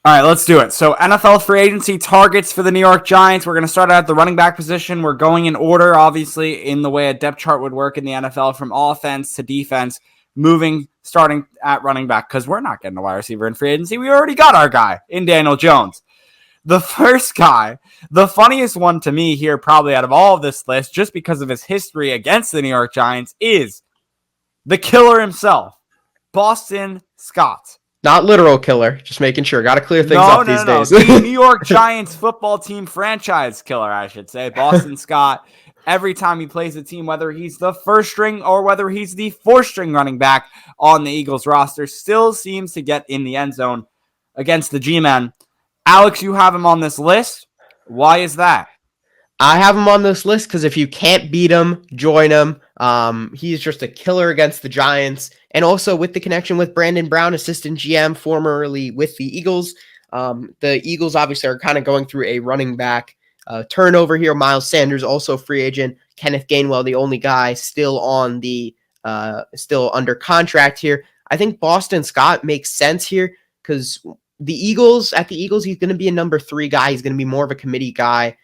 All right, let's do it. So NFL free agency targets for the New York Giants. We're going to start at the running back position. We're going in order, obviously, in the way a depth chart would work in the NFL from offense to defense, starting at running back because we're not getting a wide receiver in free agency. We already got our guy in Daniel Jones. The first guy, the funniest one to me here probably out of all of this list, just because of his history against the New York Giants, is the killer himself, Boston Scott. Not literal killer, just making sure. Got to clear things up these days. The New York Giants football team franchise killer, I should say. Boston Scott, every time he plays a team, whether he's the first string or whether he's the fourth string running back on the Eagles roster, still seems to get in the end zone against the G-Men. Alex, you have him on this list. Why is that? I have him on this list because if you can't beat him, join him. He's just a killer against the Giants. And also with the connection with Brandon Brown, assistant GM, formerly with the Eagles. The Eagles obviously are kind of going through a running back turnover here. Miles Sanders, also free agent. Kenneth Gainwell, the only guy still on the still under contract here. I think Boston Scott makes sense here because the Eagles, he's going to be a number 3 guy. He's going to be more of a committee guy.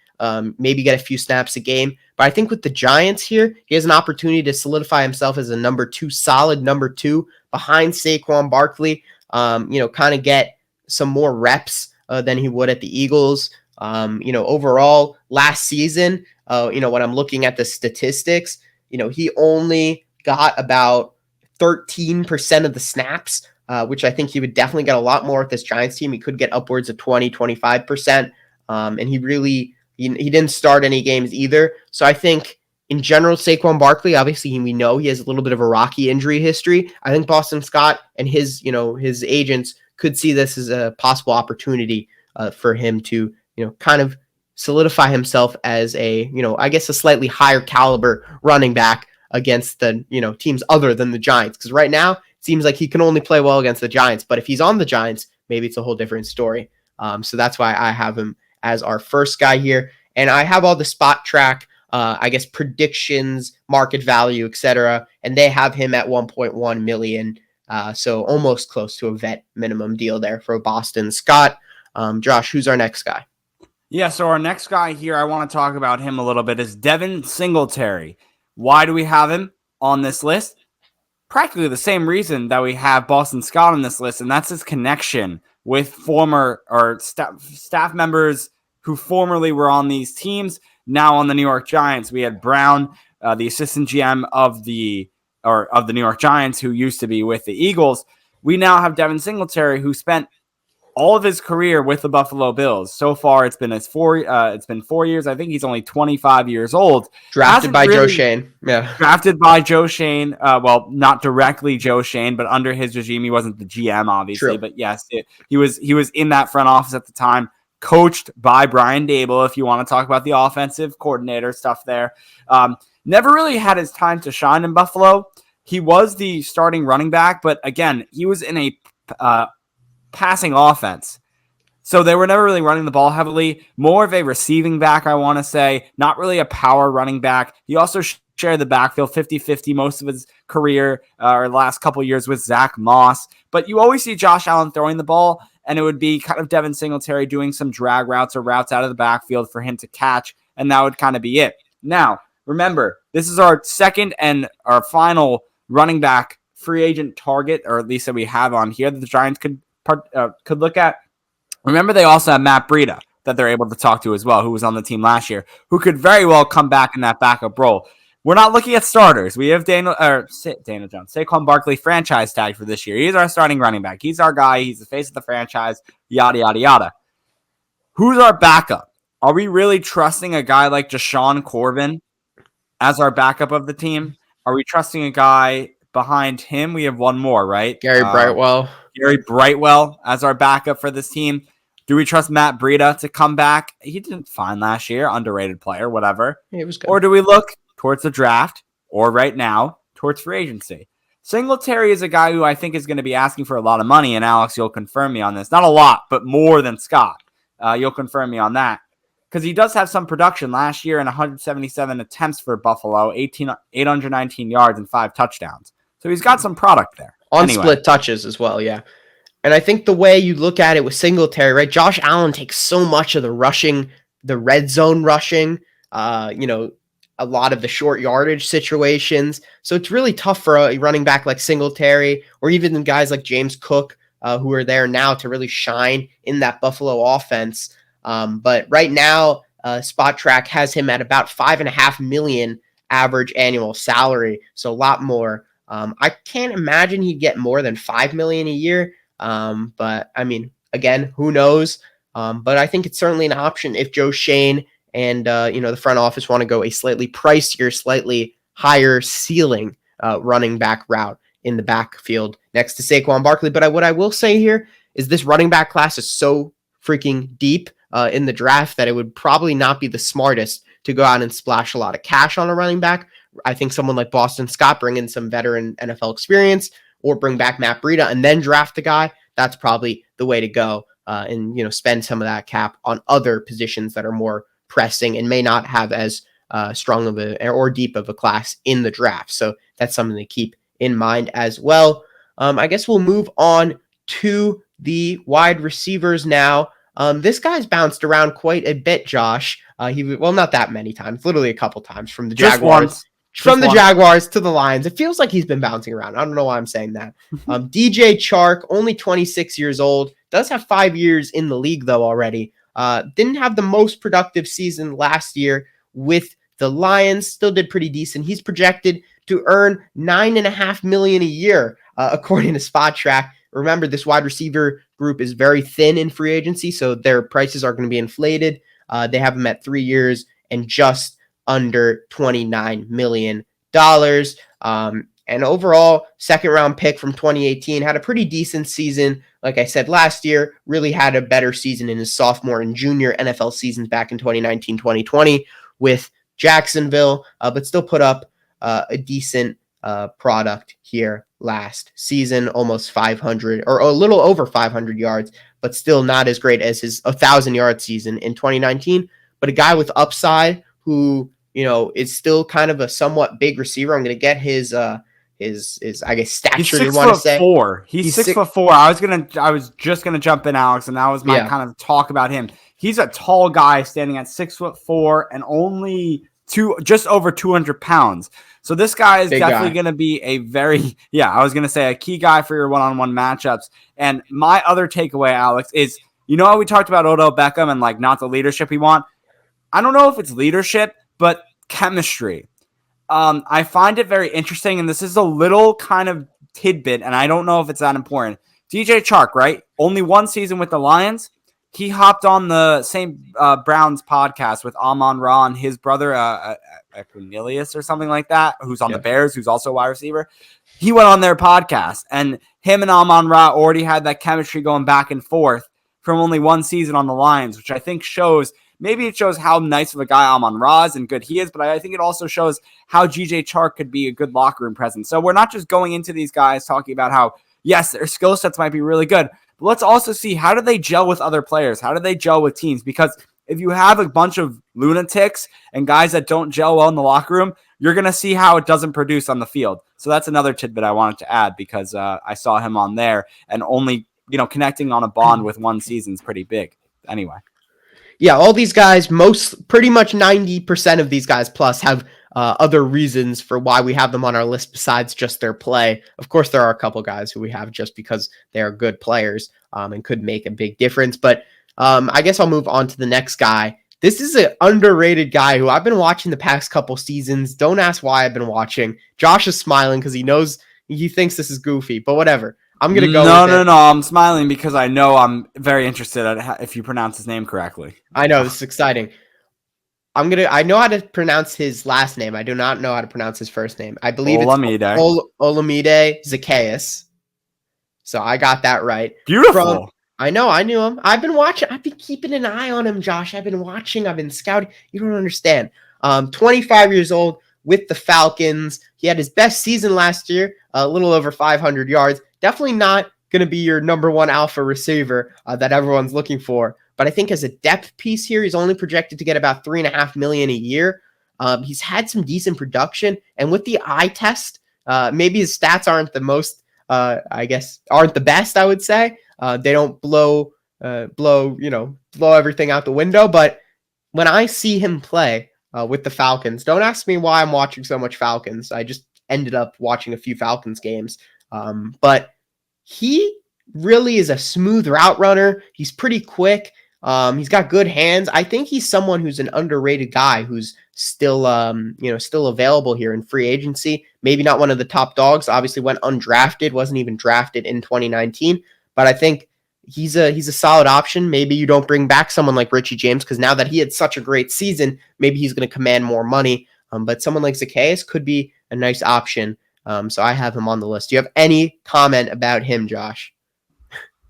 Maybe get a few snaps a game. But I think with the Giants here, he has an opportunity to solidify himself as a number 2, solid number 2 behind Saquon Barkley. Kind of get some more reps than he would at the Eagles. Overall last season, when I'm looking at the statistics, he only got about 13% of the snaps, which I think he would definitely get a lot more with this Giants team. He could get upwards of 20-25%. And he didn't start any games either. So I think in general, Saquon Barkley, obviously we know he has a little bit of a rocky injury history. I think Boston Scott and his agents could see this as a possible opportunity for him to, kind of solidify himself as a slightly higher caliber running back against the, teams other than the Giants. Because right now it seems like he can only play well against the Giants, but if he's on the Giants, maybe it's a whole different story. So that's why I have him as our first guy here. And I have all the spot track, predictions, market value, etc. And they have him at 1.1 million. So almost close to a vet minimum deal there for Boston Scott. Josh, who's our next guy? Yeah, so our next guy here, I want to talk about him a little bit, is Devin Singletary. Why do we have him on this list? Practically the same reason that we have Boston Scott on this list, and that's his connection with former or staff members who formerly were on these teams, now on the New York Giants. We had Brown, the assistant GM of the New York Giants, who used to be with the Eagles. We now have Devin Singletary, who spent all of his career with the Buffalo Bills. So far, it's been 4 years. I think he's only 25 years old. Drafted by Joe Schoen. Yeah. Drafted by Joe Schoen. Well, not directly Joe Schoen, but under his regime, he wasn't the GM, obviously. True. But yes, he was in that front office at the time, coached by Brian Daboll, if you want to talk about the offensive coordinator stuff there. Never really had his time to shine in Buffalo. He was the starting running back, but again, he was in a passing offense. So they were never really running the ball heavily. More of a receiving back, I want to say. Not really a power running back. He also shared the backfield 50-50 most of his career or the last couple years with Zach Moss. But you always see Josh Allen throwing the ball, and it would be kind of Devin Singletary doing some drag routes or routes out of the backfield for him to catch, and that would kind of be it. Now, remember, this is our second and our final running back free agent target, or at least that we have on here that the Giants could look at. Remember, they also have Matt Breida that they're able to talk to as well, who was on the team last year, who could very well come back in that backup role. We're not looking at starters. We have Daniel Jones, Saquon Barkley franchise tag for this year. He's our starting running back. He's our guy. He's the face of the franchise, yada, yada, yada. Who's our backup? Are we really trusting a guy like Deshaun Corbin as our backup of the team? Are we trusting a guy behind him? We have one more, right? Gary Brightwell as our backup for this team. Do we trust Matt Breida to come back? He did fine last year, underrated player, whatever. He was good. Or do we look towards the draft, or right now, towards free agency? Singletary is a guy who I think is going to be asking for a lot of money, and Alex, you'll confirm me on this. Not a lot, but more than Scott. You'll confirm me on that. Because he does have some production last year in 177 attempts for Buffalo, 819 yards and 5 touchdowns. So he's got some product there. On split touches as well, yeah. And I think the way you look at it with Singletary, right? Josh Allen takes so much of the rushing, the red zone rushing, a lot of the short yardage situations. So it's really tough for a running back like Singletary or even guys like James Cook, who are there now to really shine in that Buffalo offense. But right now, Spot Track has him at about $5.5 million average annual salary, so a lot more. I can't imagine he'd get more than $5 million a year. But I mean, again, who knows? But I think it's certainly an option if Joe Shane and the front office want to go a slightly pricier, slightly higher ceiling running back route in the backfield next to Saquon Barkley. But what I will say here is this running back class is so freaking deep in the draft that it would probably not be the smartest to go out and splash a lot of cash on a running back. I think someone like Boston Scott bring in some veteran NFL experience or bring back Matt Breida and then draft the guy. That's probably the way to go and spend some of that cap on other positions that are more pressing and may not have as strong of a or deep of a class in the draft. So that's something to keep in mind as well. I guess we'll move on to the wide receivers now. This guy's bounced around quite a bit, Josh. Not that many times, literally a couple times from the Jaguars. Jaguars to the Lions. It feels like he's been bouncing around. I don't know why I'm saying that. DJ Chark, only 26 years old, does have 5 years in the league though already. Didn't have the most productive season last year with the Lions. Still did pretty decent. He's projected to earn $9.5 million a year, according to Spot Track. Remember, this wide receiver group is very thin in free agency, so their prices are going to be inflated. They have him at 3 years and just under $29 million. And overall, second round pick from 2018, had a pretty decent season. Like I said, last year, really had a better season in his sophomore and junior NFL seasons back in 2019, 2020 with Jacksonville, but still put up a decent product here last season, almost 500 or a little over 500 yards, but still not as great as his 1,000-yard season in 2019. But a guy with upside who, is still kind of a somewhat big receiver. I'm going to get his I guess stature. You want to say 6'4". He's 6'4". I was just gonna jump in, Alex, and that was my kind of talk about him. He's a tall guy standing at 6'4" and only just over 200 pounds. So this guy is definitely going to be I was going to say a key guy for your one-on-one matchups. And my other takeaway, Alex, is, how we talked about Odell Beckham and like not the leadership we want. I don't know if it's leadership, but chemistry. I find it very interesting, and this is a little kind of tidbit, and I don't know if it's that important. DJ Chark, right? Only one season with the Lions. He hopped on the same Browns podcast with Amon-Ra and his brother, Cornelius or something like that, who's on the Bears, who's also a wide receiver. He went on their podcast, and him and Amon-Ra already had that chemistry going back and forth from only one season on the Lions, which I think shows how nice of a guy Amon-Ra is and good he is, but I think it also shows how DJ Chark could be a good locker room presence. So we're not just going into these guys talking about how, yes, their skill sets might be really good, but let's also see how do they gel with other players? How do they gel with teams? Because if you have a bunch of lunatics and guys that don't gel well in the locker room, you're going to see how it doesn't produce on the field. So that's another tidbit I wanted to add because I saw him on there, and only, connecting on a bond with one season is pretty big. Anyway. Yeah, all these guys, pretty much 90% of these guys plus have other reasons for why we have them on our list besides just their play. Of course, there are a couple guys who we have just because they are good players and could make a big difference. But I guess I'll move on to the next guy. This is an underrated guy who I've been watching the past couple seasons. Don't ask why I've been watching. Josh is smiling because he thinks this is goofy, but whatever. I'm going to go No. I'm smiling because I know I'm very interested if you pronounce his name correctly. I know. This is exciting. I know how to pronounce his last name. I do not know how to pronounce his first name. I believe it's Olamide Zaccheaus. So I got that right. Beautiful. I know. I knew him. I've been watching. I've been keeping an eye on him, Josh. I've been watching. I've been scouting. You don't understand. 25 years old with the Falcons. He had his best season last year, a little over 500 yards. Definitely not going to be your number one alpha receiver that everyone's looking for. But I think as a depth piece here, he's only projected to get about $3.5 million a year. He's had some decent production. And with the eye test, maybe his stats aren't the most, aren't the best, I would say. They don't blow everything out the window. But when I see him play with the Falcons, don't ask me why I'm watching so much Falcons. I just ended up watching a few Falcons games. But he really is a smooth route runner. He's pretty quick. He's got good hands. I think he's someone who's an underrated guy who's still available here in free agency. Maybe not one of the top dogs. Obviously went undrafted, wasn't even drafted in 2019. But I think he's a solid option. Maybe you don't bring back someone like Richie James because now that he had such a great season, maybe he's going to command more money. But someone like Zacchaeus could be a nice option. So I have him on the list. Do you have any comment about him, Josh?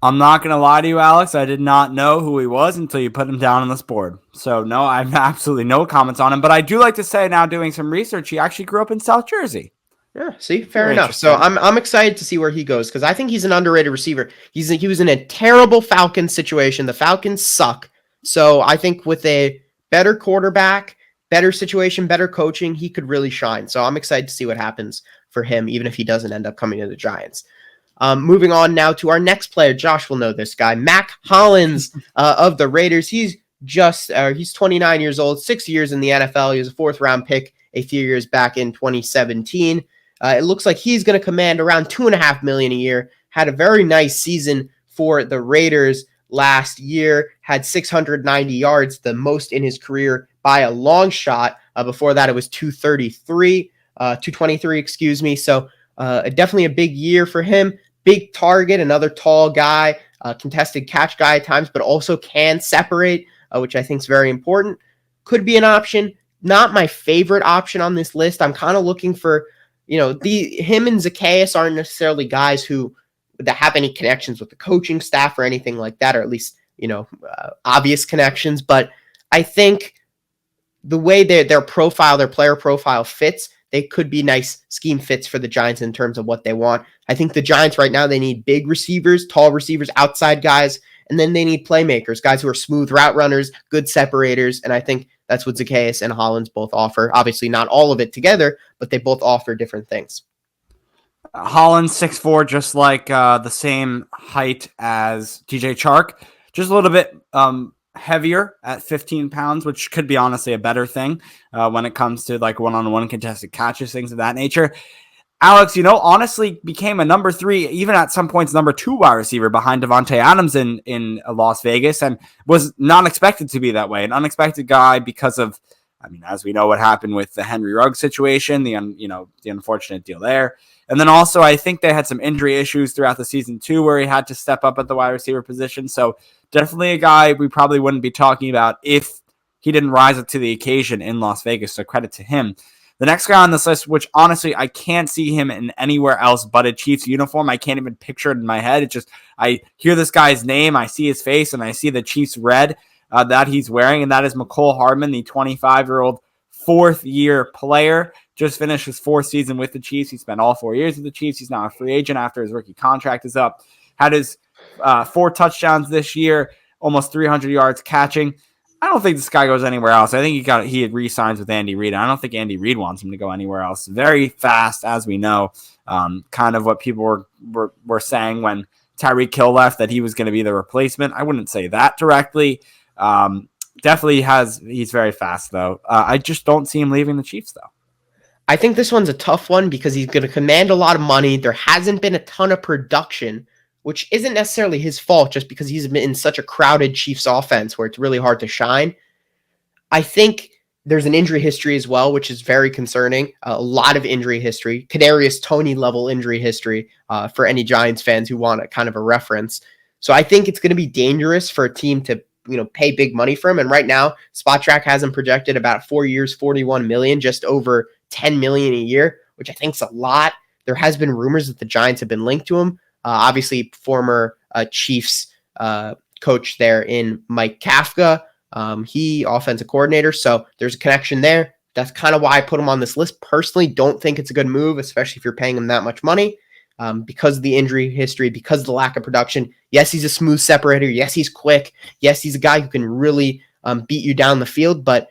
I'm not going to lie to you, Alex. I did not know who he was until you put him down on this board. So, no, I have absolutely no comments on him. But I do like to say now, doing some research, he actually grew up in South Jersey. Yeah, see, fair enough. So I'm excited to see where he goes because I think he's an underrated receiver. He was in a terrible Falcons situation. The Falcons suck. So I think with a better quarterback, better situation, better coaching, he could really shine. So I'm excited to see what happens for him, even if he doesn't end up coming to the Giants. Moving on now to our next player. Josh will know this guy, Mac Hollins of the Raiders. He's 29 years old, 6 years in the NFL. He was a 4th-round pick a few years back in 2017. It looks like he's going to command around $2.5 million a year. Had a very nice season for the Raiders last year. Had 690 yards, the most in his career by a long shot. Before that, it was 223, excuse me. So definitely a big year for him. Big target, another tall guy, contested catch guy at times, but also can separate, which I think is very important. Could be an option. Not my favorite option on this list. I'm kind of looking for, him and Zacchaeus aren't necessarily guys that have any connections with the coaching staff or anything like that, or at least, obvious connections. But I think the way their player profile fits, they could be nice scheme fits for the Giants in terms of what they want. I think the Giants right now, they need big receivers, tall receivers, outside guys, and then they need playmakers, guys who are smooth route runners, good separators, and I think that's what Zacchaeus and Hollins both offer. Obviously not all of it together, but they both offer different things. Hollins 6'4", just like the same height as DJ Chark, just a little bit heavier at 15 pounds, which could be honestly a better thing when it comes to like one-on-one contested catches, things of that nature. Alex, honestly became a number 3, even at some points number 2 wide receiver behind Devontae Adams in Las Vegas, and was not expected to be that way. An unexpected guy because of, as we know what happened with the Henry Ruggs situation, the unfortunate deal there. And then also I think they had some injury issues throughout the season too, where he had to step up at the wide receiver position. So definitely a guy we probably wouldn't be talking about if he didn't rise up to the occasion in Las Vegas. So credit to him. The next guy on this list, which honestly, I can't see him in anywhere else but a Chiefs uniform. I can't even picture it in my head. It's just, I hear this guy's name, I see his face, and I see the Chiefs red that he's wearing, and that is Nicole Hardman, the 25-year-old 4th-year player. Just finished his 4th season with the Chiefs. He spent all 4 years with the Chiefs. He's now a free agent after his rookie contract is up. Had his 4 touchdowns this year, almost 300 yards catching. I don't think this guy goes anywhere else. I think he had re-signs with Andy Reid. I don't think Andy Reid wants him to go anywhere else. Very fast, as we know. Kind of what people were saying when Tyreek Hill left, that he was going to be the replacement. I wouldn't say that directly. Definitely he's very fast, though. I just don't see him leaving the Chiefs, though. I think this one's a tough one because he's going to command a lot of money. There hasn't been a ton of production, which isn't necessarily his fault just because he's been in such a crowded Chiefs offense where it's really hard to shine. I think there's an injury history as well, which is very concerning. A lot of injury history, Kadarius Toney level injury history for any Giants fans who want a kind of a reference. So I think it's going to be dangerous for a team to pay big money for him. And right now, SpotTrack has him projected about 4 years, $41 million, just over $10 million a year, which I think is a lot. There has been rumors that the Giants have been linked to him. Obviously, former Chiefs coach there in Mike Kafka. He offensive coordinator. So there's a connection there. That's kind of why I put him on this list. Personally, don't think it's a good move, especially if you're paying him that much money. Because of the injury history, because of the lack of production. Yes, he's a smooth separator. Yes, he's quick. Yes, he's a guy who can really beat you down the field. But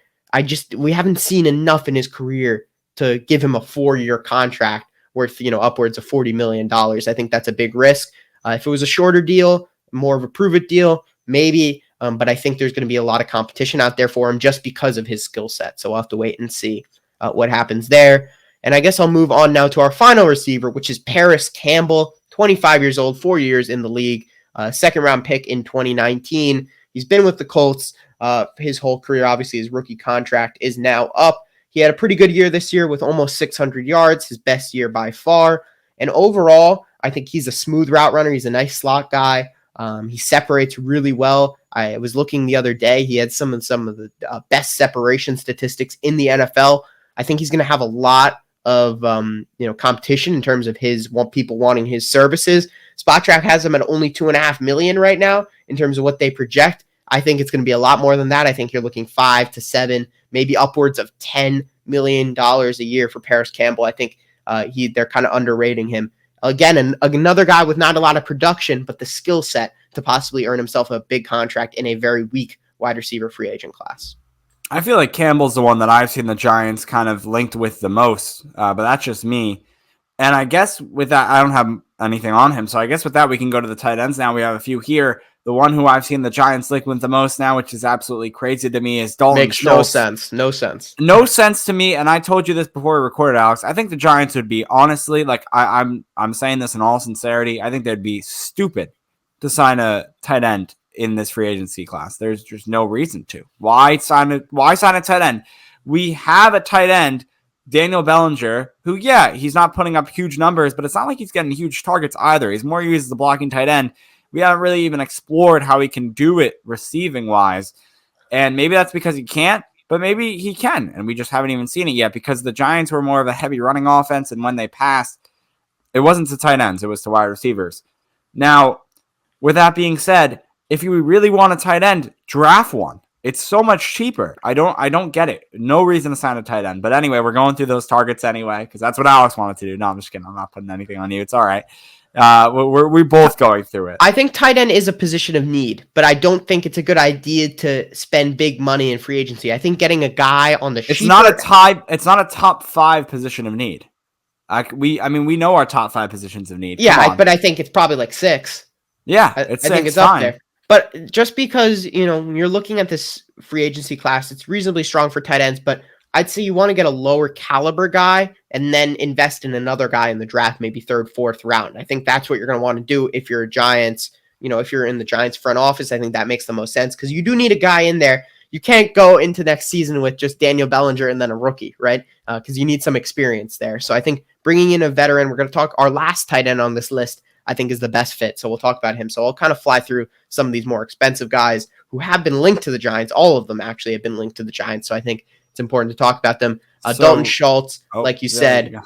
we haven't seen enough in his career to give him a 4-year contract worth upwards of $40 million. I think that's a big risk. If it was a shorter deal, more of a prove-it deal, maybe. But I think there's going to be a lot of competition out there for him just because of his skill set. So we'll have to wait and see what happens there. And I guess I'll move on now to our final receiver, which is Paris Campbell, 25 years old, 4 years in the league, second-round pick in 2019. He's been with the Colts his whole career. Obviously, his rookie contract is now up. He had a pretty good year this year with almost 600 yards, his best year by far. And overall, I think he's a smooth route runner. He's a nice slot guy. He separates really well. I was looking the other day. He had some of the best separation statistics in the NFL. I think he's going to have a lot of competition in terms of people wanting his services. SpotTrack has him at only $2.5 million right now in terms of what they project. I think it's going to be a lot more than that. I think you're looking 5 to 7, maybe upwards of $10 million a year for Paris Campbell. I think they're kind of underrating him. Again, another guy with not a lot of production, but the skill set to possibly earn himself a big contract in a very weak wide receiver free agent class. I feel like Campbell's the one that I've seen the Giants kind of linked with the most, but that's just me. And I guess with that, I don't have anything on him. So I guess with that, we can go to the tight ends now. We have a few here. The one who I've seen the Giants link with the most now, which is absolutely crazy to me, is Dalton Makes Schultz. No sense. No sense to me. And I told you this before we recorded, Alex. I think the Giants would be, honestly, like I'm saying this in all sincerity, I think they'd be stupid to sign a tight end in this free agency class. There's just no reason to. Why sign a tight end? We have a tight end, Daniel Bellinger, who, yeah, he's not putting up huge numbers, but it's not like he's getting huge targets either. He's more used as a blocking tight end. We haven't really even explored how he can do it receiving-wise. And maybe that's because he can't, but maybe he can, and we just haven't even seen it yet because the Giants were more of a heavy running offense, and when they passed, it wasn't to tight ends, it was to wide receivers. Now, with that being said, if you really want a tight end, draft one. It's so much cheaper. I don't get it. No reason to sign a tight end. But anyway, we're going through those targets anyway because that's what Alex wanted to do. No, I'm just kidding. I'm not putting anything on you. It's all right. We're both going through it. I think tight end is a position of need, but I don't think it's a good idea to spend big money in free agency. I think getting a guy on the It's not a top 5 position of need. We know our top 5 positions of need. Yeah, but I think it's probably like 6. Yeah, I think it's up there. But just because, you're looking at this free agency class, it's reasonably strong for tight ends, but I'd say you want to get a lower caliber guy and then invest in another guy in the draft, maybe 3rd, 4th round. I think that's what you're going to want to do if you're a Giants, if you're in the Giants front office. I think that makes the most sense because you do need a guy in there. You can't go into next season with just Daniel Bellinger and then a rookie, right? Because you need some experience there. So I think bringing in a veteran, we're going to talk our last tight end on this list, I think is the best fit. So we'll talk about him. So I'll kind of fly through some of these more expensive guys who have been linked to the Giants. All of them actually have been linked to the Giants. So I think it's important to talk about them. Dalton Schultz, like you said,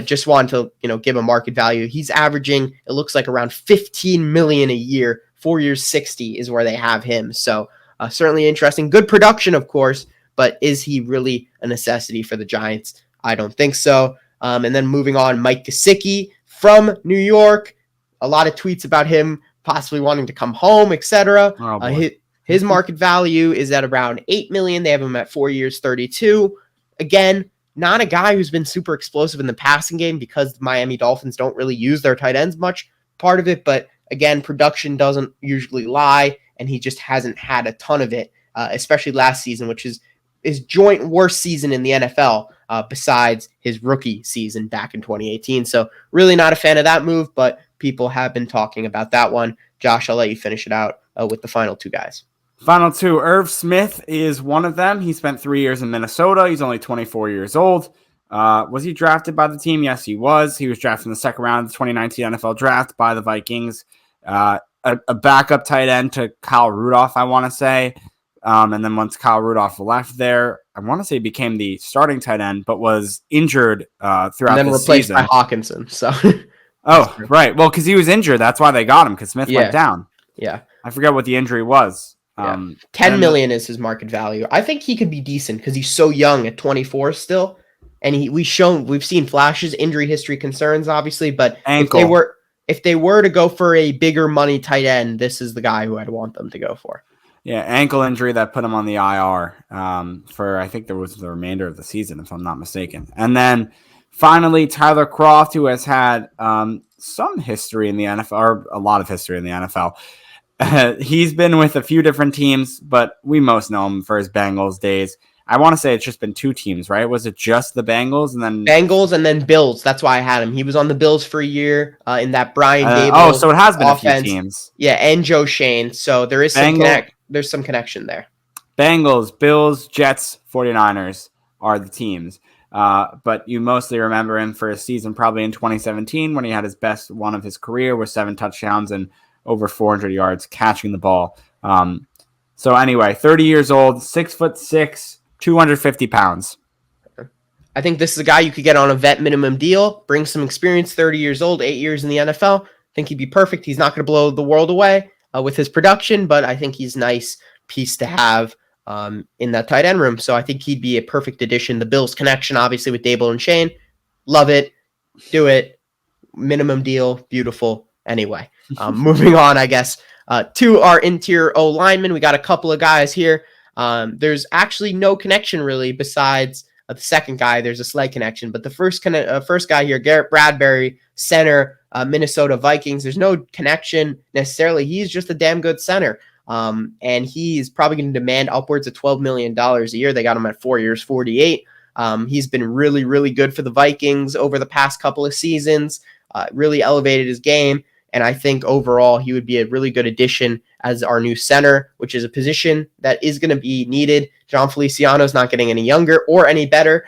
just wanted to, give a market value. He's averaging, it looks like around $15 million a year, 4 years, 60 is where they have him. So certainly interesting, good production, of course, but is he really a necessity for the Giants? I don't think so. And then moving on, Mike Gesicki from New York. A lot of tweets about him possibly wanting to come home, etc. His market value is at around $8 million. They have him at 4 years, 32. Again, not a guy who's been super explosive in the passing game because the Miami Dolphins don't really use their tight ends much, part of it. But again, production doesn't usually lie, and he just hasn't had a ton of it, especially last season, which is his joint worst season in the NFL besides his rookie season back in 2018. So really not a fan of that move, but people have been talking about that one. Josh, I'll let you finish it out with the final 2 guys. Final 2. Irv Smith is one of them. He spent 3 years in Minnesota. He's only 24 years old. Was he drafted by the team? Yes, he was. He was drafted in the 2nd round of the 2019 NFL draft by the Vikings. A backup tight end to Kyle Rudolph, I want to say. And then once Kyle Rudolph left there, I want to say he became the starting tight end, but was injured throughout the season. And then replaced by Hawkinson. So. Oh, right. Well, because he was injured. That's why they got him, because Smith went down. Yeah. I forget what the injury was. $10 million is his market value. I think he could be decent because he's so young at 24 still. And we've seen flashes, injury history concerns, obviously, but if they were to go for a bigger money tight end, this is the guy who I'd want them to go for. Yeah, ankle injury that put him on the IR for, I think there was the remainder of the season, if I'm not mistaken. And then finally, Tyler Kroft, who has had some history in the NFL, or a lot of history in the NFL. He's been with a few different teams, but we most know him for his Bengals days. I want to say it's just been 2 teams, right? Was it just the Bengals and then Bengals and then Bills. That's why I had him. He was on the Bills for a year in that Brian Dable so it has been a few offense. teams. Yeah, and Joe Shane. So there is there's some connection there. Bengals, Bills, Jets, 49ers are the teams. But you mostly remember him for a season probably in 2017 when he had his best one of his career with 7 touchdowns and over 400 yards catching the ball. So anyway, 30 years old, 6'6", 250 pounds. I think this is a guy you could get on a vet minimum deal, bring some experience, 30 years old, 8 years in the NFL. I think he'd be perfect. He's not going to blow the world away with his production, but I think he's a nice piece to have in that tight end room. So I think he'd be a perfect addition. The Bills connection, obviously, with Dable and Shane. Love it. Do it. Minimum deal. Beautiful. Anyway, moving on, I guess, to our interior O linemen. We got a couple of guys here. There's actually no connection really besides the second guy. There's a slight connection, but the first guy here, Garrett Bradbury, center, Minnesota Vikings. There's no connection necessarily. He's just a damn good center. And he's probably going to demand upwards of $12 million a year. They got him at 4 years, 48. He's been really, really good for the Vikings over the past couple of seasons, really elevated his game. And I think overall he would be a really good addition as our new center, which is a position that is going to be needed. John Feliciano is not getting any younger or any better.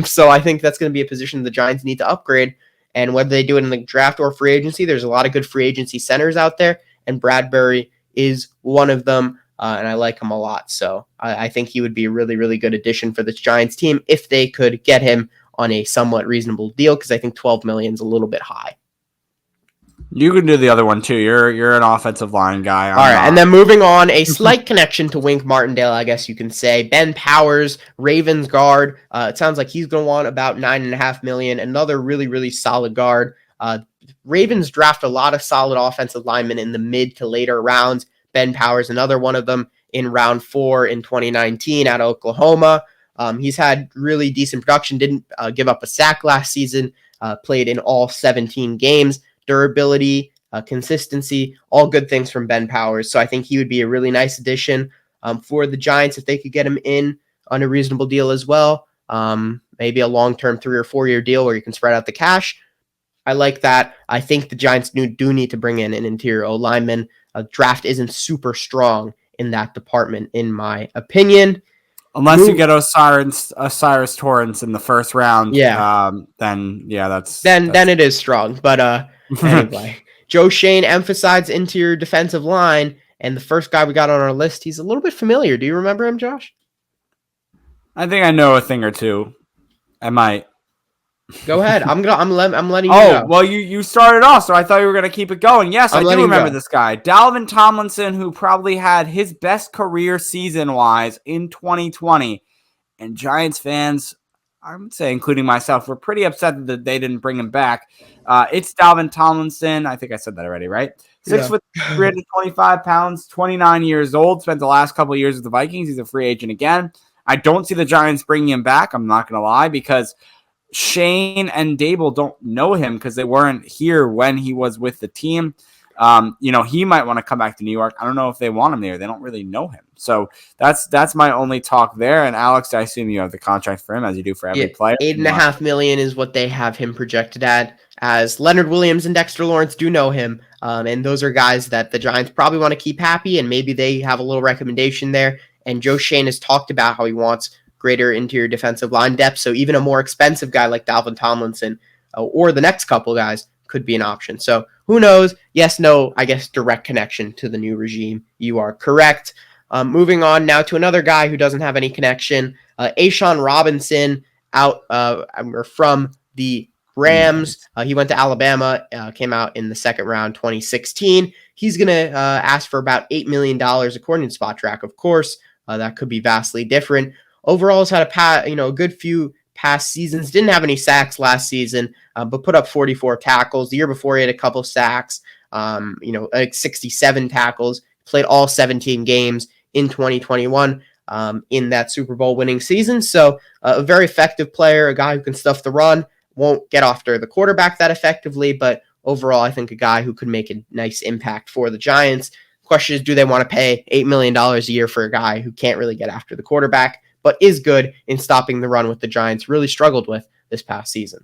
So I think that's going to be a position the Giants need to upgrade. And whether they do it in the draft or free agency, there's a lot of good free agency centers out there. And Bradbury is one of them. And I like him a lot. So I think he would be a really, really good addition for this Giants team if they could get him on a somewhat reasonable deal, because I think $12 million is a little bit high. You can do the other one too. You're an offensive line guy. All right, and then moving on, a slight connection to Wink Martindale, I guess you can say. Ben Powers, Ravens guard. It sounds like he's going to want about $9.5 million. Another really, really solid guard. Ravens draft a lot of solid offensive linemen in the mid to later rounds. Ben Powers, another one of them in round 4 in 2019 out of Oklahoma. He's had really decent production. Didn't give up a sack last season. Played in all 17 games. Durability, consistency, all good things from Ben Powers. So I think he would be a really nice addition for the Giants if they could get him in on a reasonable deal as well. Maybe a long-term 3 or 4 year deal where you can spread out the cash. I like that. I think the Giants do need to bring in an interior O lineman. Draft isn't super strong in that department, in my opinion. Unless you get Osiris Torrance in the first round, then it is strong. But anyway, Joe Shane emphasized interior defensive line, and the first guy we got on our list, he's a little bit familiar. Do you remember him, Josh? I think I know a thing or two. I might. Go ahead. I'm letting you know. Oh, well, you started off, so I thought you were going to keep it going. Yes, I do remember this guy. Dalvin Tomlinson, who probably had his best career season-wise in 2020. And Giants fans, I would say, including myself, were pretty upset that they didn't bring him back. It's Dalvin Tomlinson. I think I said that already, right? 6 foot, 325 pounds, 29 years old. Spent the last couple of years with the Vikings. He's a free agent again. I don't see the Giants bringing him back. I'm not going to lie, because Shane and Dable don't know him because they weren't here when he was with the team. He might want to come back to New York. I don't know if they want him there. They don't really know him. So that's my only talk there. And Alex, I assume you have the contract for him as you do for every player. $8.5 million is what they have him projected at, as Leonard Williams and Dexter Lawrence do know him. And those are guys that the Giants probably want to keep happy, and maybe they have a little recommendation there. And Joe Shane has talked about how he wants greater interior defensive line depth. So even a more expensive guy like Dalvin Tomlinson or the next couple guys could be an option. So who knows? Yes, no, I guess direct connection to the new regime. You are correct. Moving on now to another guy who doesn't have any connection. Ashawn Robinson from the Rams. He went to Alabama, came out in the second round, 2016. He's going to ask for about $8 million according to Spot Track. Of course, that could be vastly different. Overall, has had a good few past seasons. Didn't have any sacks last season, but put up 44 tackles. The year before, he had a couple sacks. 67 tackles. Played all 17 games in 2021 in that Super Bowl winning season. So a very effective player, a guy who can stuff the run. Won't get after the quarterback that effectively, but overall, I think a guy who could make a nice impact for the Giants. Question is, do they want to pay $8 million a year for a guy who can't really get after the quarterback, but is good in stopping the run with the Giants really struggled with this past season?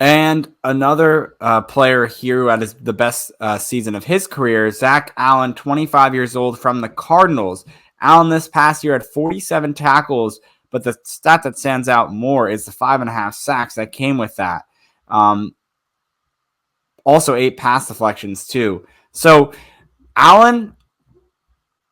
And another player here who had the best season of his career, Zach Allen, 25 years old from the Cardinals. Allen this past year had 47 tackles, but the stat that stands out more is the 5.5 sacks that came with that. Also 8 pass deflections too. So Allen,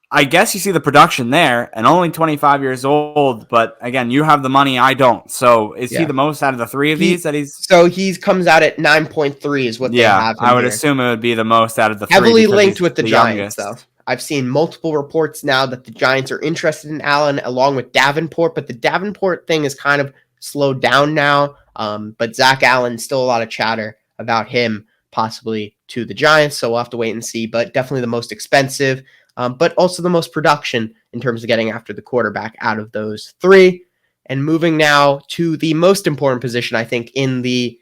I guess you see the production there, and only 25 years old, but again, you have the money, I don't. So is he the most out of the three of these that he's... So he comes out at 9.3 is what they have him I would here. assume it would be the most out of the three. Heavily linked with the Giants, though. I've seen multiple reports now that the Giants are interested in Allen along with Davenport, but the Davenport thing is kind of slowed down now. But Zach Allen, still a lot of chatter about him possibly to the Giants, so we'll have to wait and see, but definitely the most expensive. But also the most production in terms of getting after the quarterback out of those three. And moving now to the most important position, I think, in the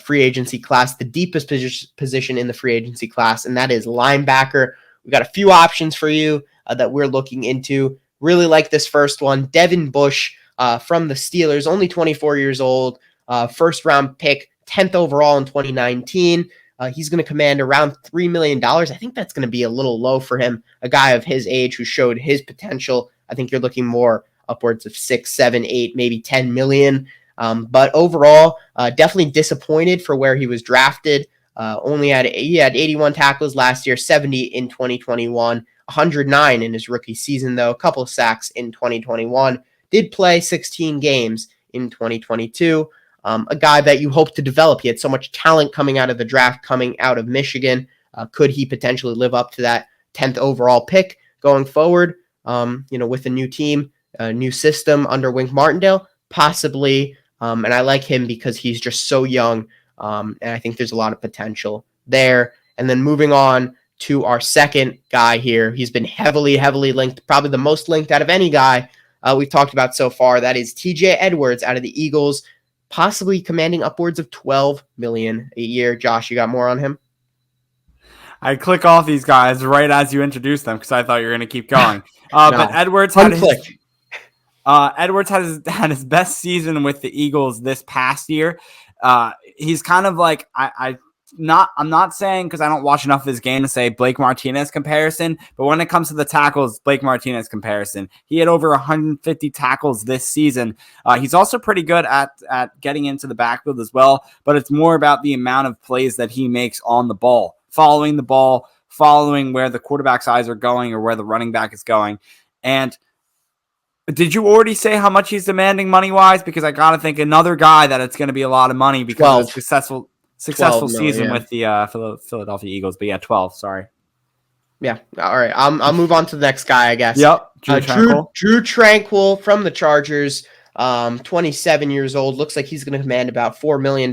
free agency class, the deepest position in the free agency class, and that is linebacker. We've got a few options for you that we're looking into. Really like this first one, Devin Bush from the Steelers, only 24 years old, first round pick, 10th overall in 2019. He's going to command around $3 million. I think that's going to be a little low for him. A guy of his age who showed his potential. I think you're looking more upwards of 6, 7, 8, maybe 10 million. But overall, definitely disappointed for where he was drafted. He had 81 tackles last year, 70 in 2021, 109 in his rookie season, though. A couple of sacks in 2021. Did play 16 games in 2022. A guy that you hope to develop. He had so much talent coming out of the draft, coming out of Michigan. Could he potentially live up to that 10th overall pick going forward? With a new team, a new system under Wink Martindale, possibly. And I like him because he's just so young. And I think there's a lot of potential there. And then moving on to our second guy here. He's been heavily linked, probably the most linked out of any guy we've talked about so far. That is TJ Edwards out of the Eagles, possibly commanding upwards of $12 million a year. Josh, you got more on him? I click off these guys right as you introduced them because I thought you were going to keep going. But Edwards had his best season with the Eagles this past year. He's kind of like I'm not saying, because I don't watch enough of his game to say Blake Martinez comparison, but when it comes to the tackles, Blake Martinez comparison, he had over 150 tackles this season. He's also pretty good at getting into the backfield as well, but it's more about the amount of plays that he makes on the ball, following the ball, following where the quarterback's eyes are going or where the running back is going. And did you already say how much he's demanding money-wise? Because I got to think another guy that it's going to be a lot of money because of a successful season with the Philadelphia Eagles. But 12, sorry. Yeah, all right. I'll move on to the next guy, I guess. Yep, Drew Tranquil from the Chargers, 27 years old. Looks like he's going to command about $4 million.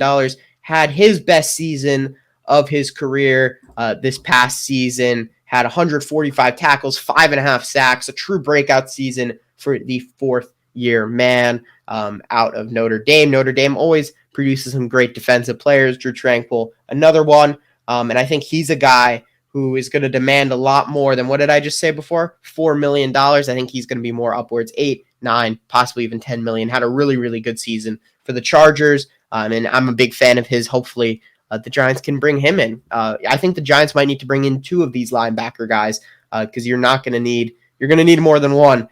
Had his best season of his career this past season. Had 145 tackles, 5.5 sacks, a true breakout season for the fourth-year man out of Notre Dame. Notre Dame always produces some great defensive players. Drew Tranquil, another one. And I think he's a guy who is going to demand a lot more than, what did I just say before? $4 million. I think he's going to be more upwards, 8, 9, possibly even 10 million. Had a really good season for the Chargers. And I'm a big fan of his. Hopefully the Giants can bring him in. I think the Giants might need to bring in 2 of these linebacker guys because you're going to need more than one.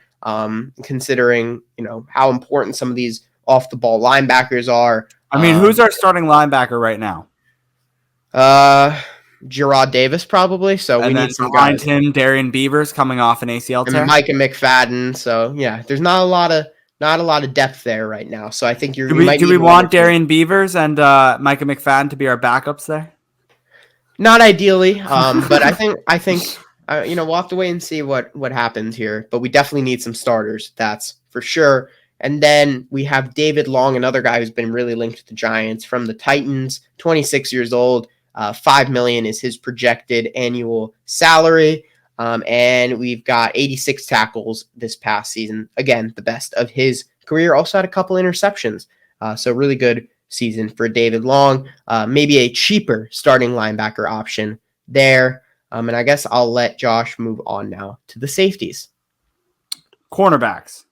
Considering, how important some of these off the ball linebackers are. I mean, who's our starting linebacker right now? Gerard Davis, probably. So we need some guys. Him, Darian Beavers coming off an ACL tear. And Micah McFadden. So yeah, there's not a lot of depth there right now. So I think do we want Darian Beavers and Micah McFadden to be our backups there? Not ideally, but I think. We'll have to wait and see what happens here, but we definitely need some starters. That's for sure. And then we have David Long, another guy who's been really linked to the Giants from the Titans, 26 years old. $5 million is his projected annual salary. And we've got 86 tackles this past season. Again, the best of his career. Also had a couple interceptions. So really good season for David Long. Maybe a cheaper starting linebacker option there. And I guess I'll let Josh move on now to the safeties. Cornerbacks.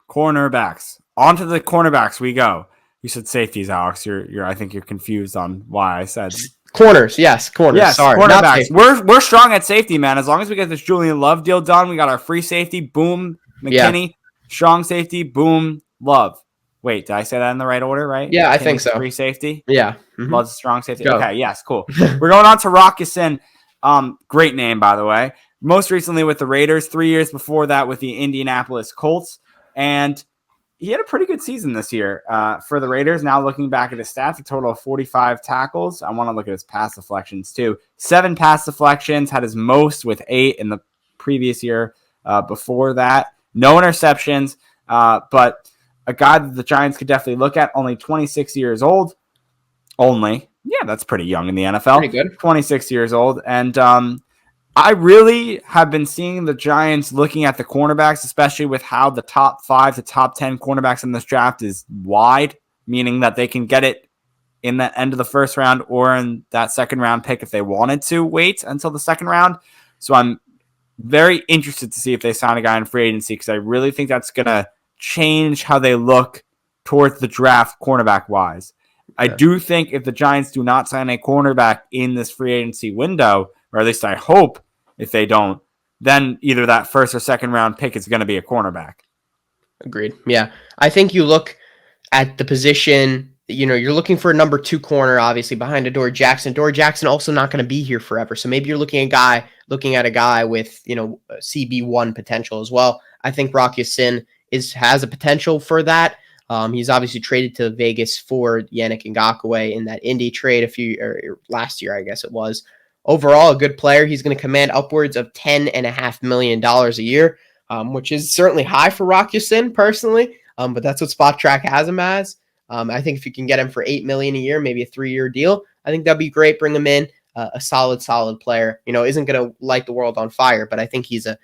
On to the cornerbacks we go. You said safeties, Alex. I think you're confused on why I said corners. Yes, corners. Yes, sorry, cornerbacks. We're strong at safety, man. As long as we get this Julian Love deal done, we got our free safety. Boom, McKinney. Strong safety. Boom, Love. Wait, did I say that in the right order? Right? Yeah, I think so. Free safety. Yeah, Love's strong safety. Go. Okay, yes, cool. We're going on to Rock Ya-Sin. Great name, by the way. Most recently with the Raiders. 3 years before that with the Indianapolis Colts, and he had a pretty good season this year for the Raiders. Now looking back at his stats, a total of 45 tackles. I want to look at his pass deflections too. 7 pass deflections, had his most with 8 in the previous year before that. No interceptions, but a guy that the Giants could definitely look at. Only 26 years old. Only. Yeah, that's pretty young in the NFL. Pretty good. 26 years old. And I really have been seeing the Giants looking at the cornerbacks, especially with how the top 5 to top 10 cornerbacks in this draft is wide, meaning that they can get it in the end of the first round or in that second round pick if they wanted to wait until the second round. So I'm very interested to see if they sign a guy in free agency because I really think that's going to change how they look towards the draft cornerback-wise. I do think if the Giants do not sign a cornerback in this free agency window, or at least I hope if they don't, then either that first or second round pick is going to be a cornerback. Agreed. Yeah. I think you look at the position, you're looking for a number 2 corner, obviously, behind Adoree Jackson. Adoree Jackson also not going to be here forever. So maybe you're looking at a guy with, CB1 potential as well. I think Rock Ya-Sin has a potential for that. He's obviously traded to Vegas for Yannick Ngakoue in that Indy trade last year, I guess it was. Overall, a good player. He's going to command upwards of $10.5 million a year, which is certainly high for Rock Ya-Sin personally, but that's what Spot Track has him as. I think if you can get him for $8 million a year, maybe a 3-year deal, I think that'd be great. Bring him in, a solid player. Isn't going to light the world on fire, but I think he's a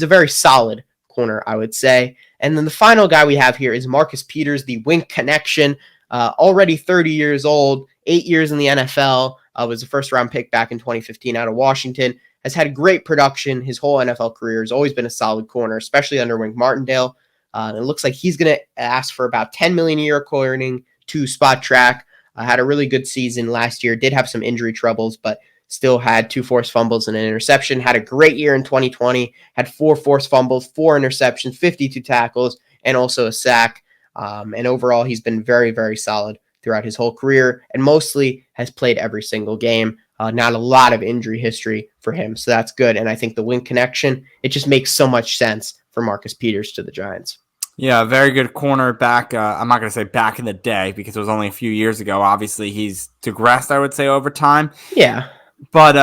very solid corner, I would say. And then the final guy we have here is Marcus Peters, the Wink Connection, already 30 years old, 8 years in the NFL, was a first-round pick back in 2015 out of Washington, has had great production his whole NFL career, has always been a solid corner, especially under Wink Martindale. It looks like he's going to ask for about $10 million a year according to Spot Track. Had a really good season last year, did have some injury troubles, but still had 2 forced fumbles and an interception. Had a great year in 2020. Had 4 forced fumbles, 4 interceptions, 52 tackles, and also a sack. And overall, he's been very, very solid throughout his whole career and mostly has played every single game. Not a lot of injury history for him, so that's good. And I think the Wink Connection, it just makes so much sense for Marcus Peters to the Giants. Yeah, very good corner back. I'm not going to say back in the day because it was only a few years ago. Obviously, he's digressed, I would say, over time. Yeah. But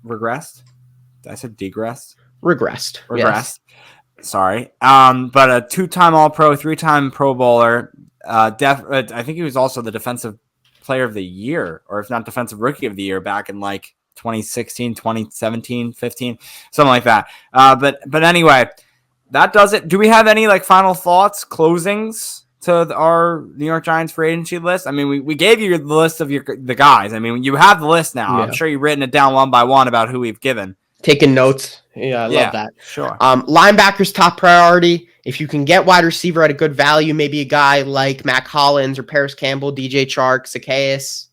regressed? I said degressed? Regressed. Yes. Sorry. But a 2-time All-Pro, 3-time Pro Bowler. I think he was also the Defensive Player of the Year, or if not Defensive Rookie of the Year back in like 2016, 2017, 15, something like that. But anyway, that does it. Do we have any final thoughts, closings to our New York Giants free agency list? I mean, we gave you the list of the guys. I mean, you have the list now. Yeah. I'm sure you've written it down one by one about who we've given. Taking notes. Yeah, I love that. Sure. Linebackers top priority. If you can get wide receiver at a good value, maybe a guy like Mac Hollins or Paris Campbell, DJ Chark, Zacchaeus,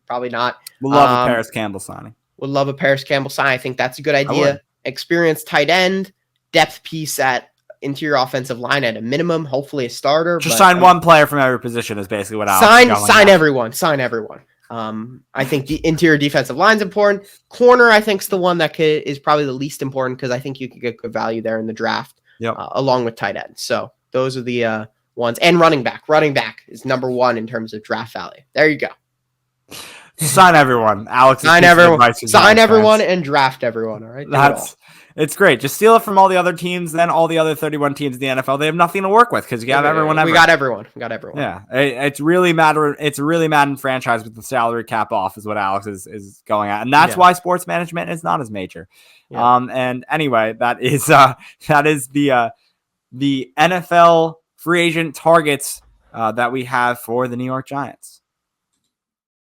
probably not. We'll love a Paris Campbell signing. I think that's a good idea. Experienced tight end, depth piece at interior offensive line at a minimum, hopefully a starter. Just sign one player from every position is basically what Sign everyone. I think the interior defensive line is important. Corner, I think, is the one that is probably the least important because I think you could get good value there in the draft, along with tight end. So those are the ones. And running back. Running back is number 1 in terms of draft value. There you go. Sign everyone. Alex. Sign everyone and draft everyone. All right. It's great. Just steal it from all the other teams. Then all the other 31 teams in the NFL, they have nothing to work with because you have everyone. We got everyone. Yeah, it's really matter. It's a really Madden franchise with the salary cap off is what Alex is going at, and that's why sports management is not as major. Yeah. And anyway, that is the NFL free agent targets that we have for the New York Giants.